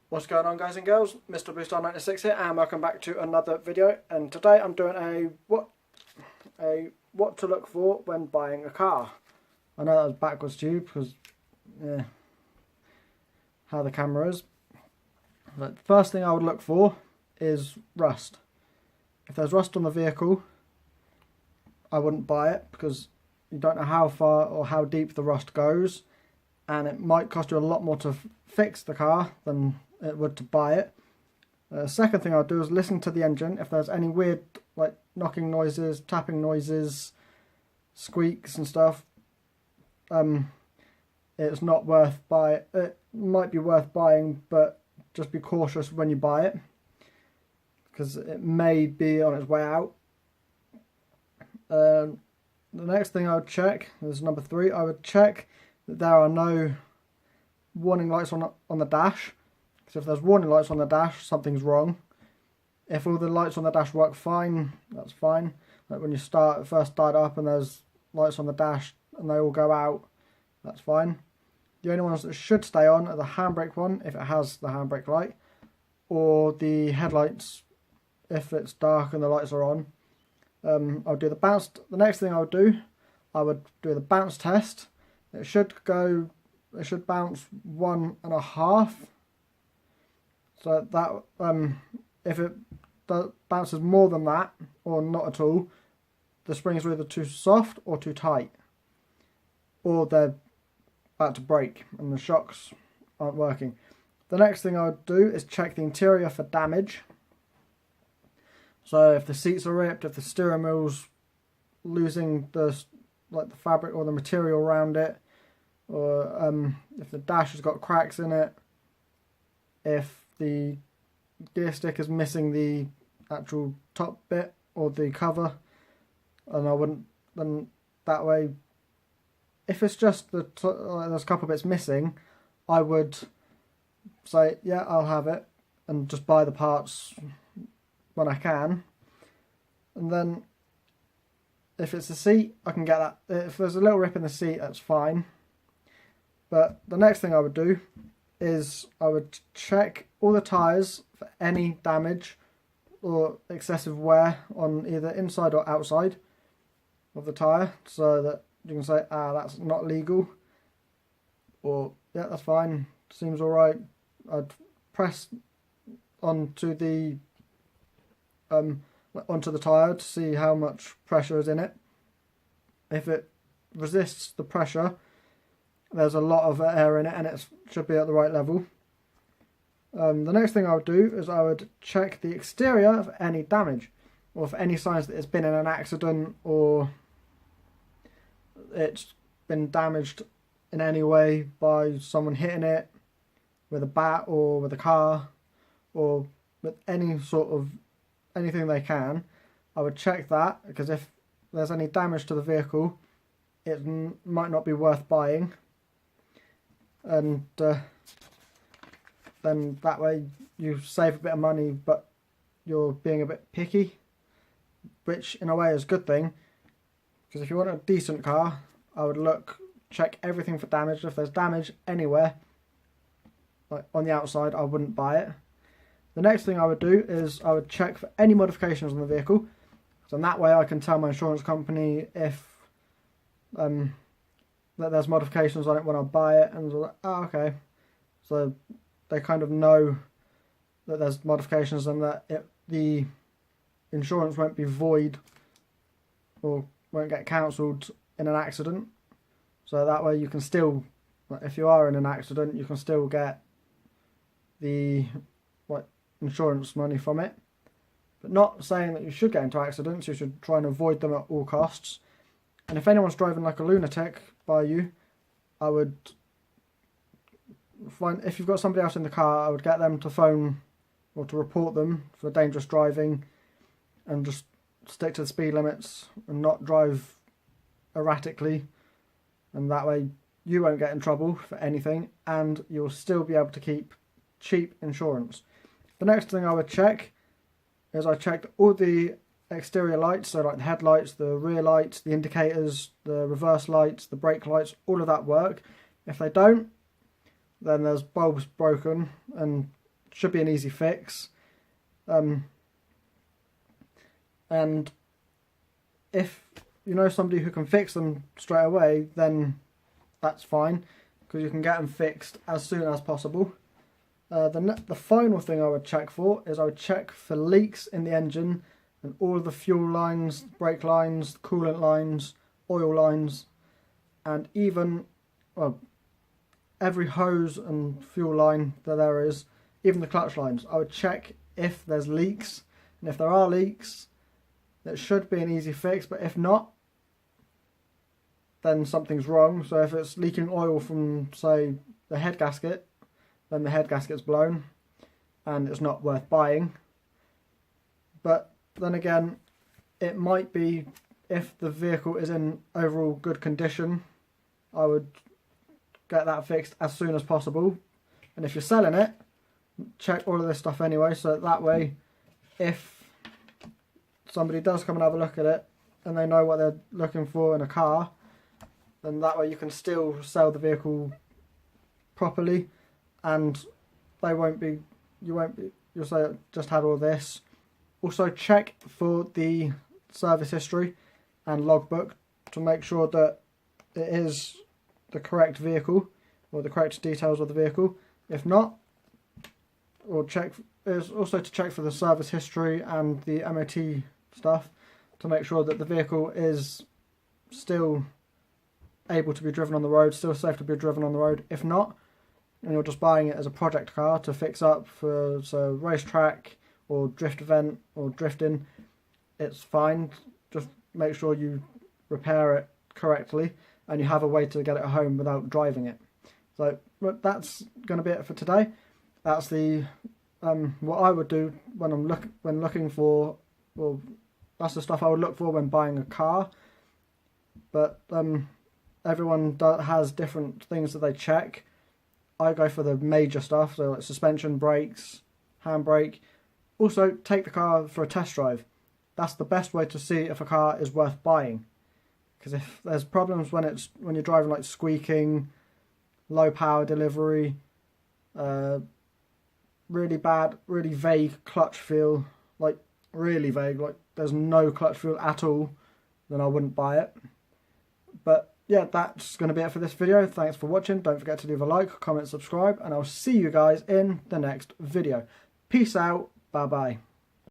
What's going on, guys and girls? Mr. Bluestar96 here, and welcome back to another video. And today I'm doing a what to look for when buying a car. I know that was backwards to you because how the camera is. But the first thing I would look for is rust. If there's rust on the vehicle, I wouldn't buy it because you don't know how far or how deep the rust goes, and it might cost you a lot more to fix the car than it would to buy it. The second thing I'll do is listen to the engine. If there's any weird like knocking noises, tapping noises, squeaks and stuff, it's not worth buying. It might be worth buying, but just be cautious when you buy it because it may be on its way out. The next thing I would check is number 3. I would check that there are no warning lights on the dash. So if there's warning lights on the dash, something's wrong. If all the lights on the dash work fine, that's fine. Like when you first start up and there's lights on the dash and they all go out, that's fine. The only ones that should stay on are the handbrake one, if it has the handbrake light, or the headlights if it's dark and the lights are on. I'll do the bounce. The next thing I would do the bounce test. It should bounce 1.5. So that if it bounces more than that or not at all, the springs are either too soft or too tight, or they're about to break and the shocks aren't working. The next thing I would do is check the interior for damage. So if the seats are ripped, if the steering wheel's losing the fabric or the material around it, or if the dash has got cracks in it, if the gear stick is missing the actual top bit or the cover, and then that way, if it's just there's a couple bits missing, I would say, yeah, I'll have it, and just buy the parts when I can. And then if it's the seat, I can get that. If there's a little rip in the seat, that's fine. But the next thing I would do is I would check all the tyres for any damage or excessive wear on either inside or outside of the tyre, so that you can say, that's not legal, or yeah, that's fine, seems alright. I'd press onto the tyre to see how much pressure is in it. If it resists the pressure, there's a lot of air in it and it should be at the right level. The next thing I would do is I would check the exterior for any damage, or for any signs that it's been in an accident or it's been damaged in any way by someone hitting it with a bat or with a car or with any sort of anything they can. I would check that, because if there's any damage to the vehicle, it might not be worth buying. And then that way you save a bit of money, but you're being a bit picky, which in a way is a good thing, because if you want a decent car, I would check everything for damage. If there's damage anywhere, like on the outside, I wouldn't buy it. The next thing I would do is I would check for any modifications on the vehicle, so in that way I can tell my insurance company if that there's modifications on it when I buy it, and like, okay, so they kind of know that there's modifications and that the insurance won't be void or won't get cancelled in an accident. So that way you can still, if you are in an accident, you can still get the insurance money from it. But not saying that you should get into accidents, you should try and avoid them at all costs. And if anyone's driving like a lunatic by you, I would find, if you've got somebody else in the car, I would get them to phone or to report them for dangerous driving, and just stick to the speed limits and not drive erratically, and that way you won't get in trouble for anything and you'll still be able to keep cheap insurance. The next thing I would check is I checked all the exterior lights, so like the headlights, the rear lights, the indicators, the reverse lights, the brake lights, all of that work. If they don't, then there's bulbs broken and should be an easy fix. And if you know somebody who can fix them straight away, then that's fine, because you can get them fixed as soon as possible. The final thing I would check for is I would check for leaks in the engine and all of the fuel lines, brake lines, coolant lines, oil lines, and even, well, every hose and fuel line that there is, even the clutch lines. I would check if there's leaks, and if there are leaks, it should be an easy fix, but if not, then something's wrong. So if it's leaking oil from, say, the head gasket, then the head gasket's blown and it's not worth buying. But then again, it might be, if the vehicle is in overall good condition, I would get that fixed as soon as possible. And if you're selling it, check all of this stuff anyway, so that way if somebody does come and have a look at it and they know what they're looking for in a car, then that way you can still sell the vehicle properly, and you'll say, just had all this. Also check for the service history and logbook to make sure that it is the correct vehicle or the correct details of the vehicle. If not, or check is also to check for the service history and the MOT stuff to make sure that the vehicle is still able to be driven on the road, still safe to be driven on the road. If not, and you're just buying it as a project car to fix up for racetrack or drift event or drifting, it's fine. Just make sure you repair it correctly and you have a way to get it home without driving it. So that's going to be it for today. That's the what I would do when looking for, well, that's the stuff I would look for when buying a car. But everyone has different things that they check. I go for the major stuff, so like suspension, brakes, handbrake. Also, take the car for a test drive. That's the best way to see if a car is worth buying. Because if there's problems when you're driving, like squeaking, low power delivery, really bad, really vague clutch feel, like really vague, like there's no clutch feel at all, then I wouldn't buy it. But yeah, that's going to be it for this video. Thanks for watching. Don't forget to leave a like, comment, subscribe, and I'll see you guys in the next video. Peace out. Bye bye.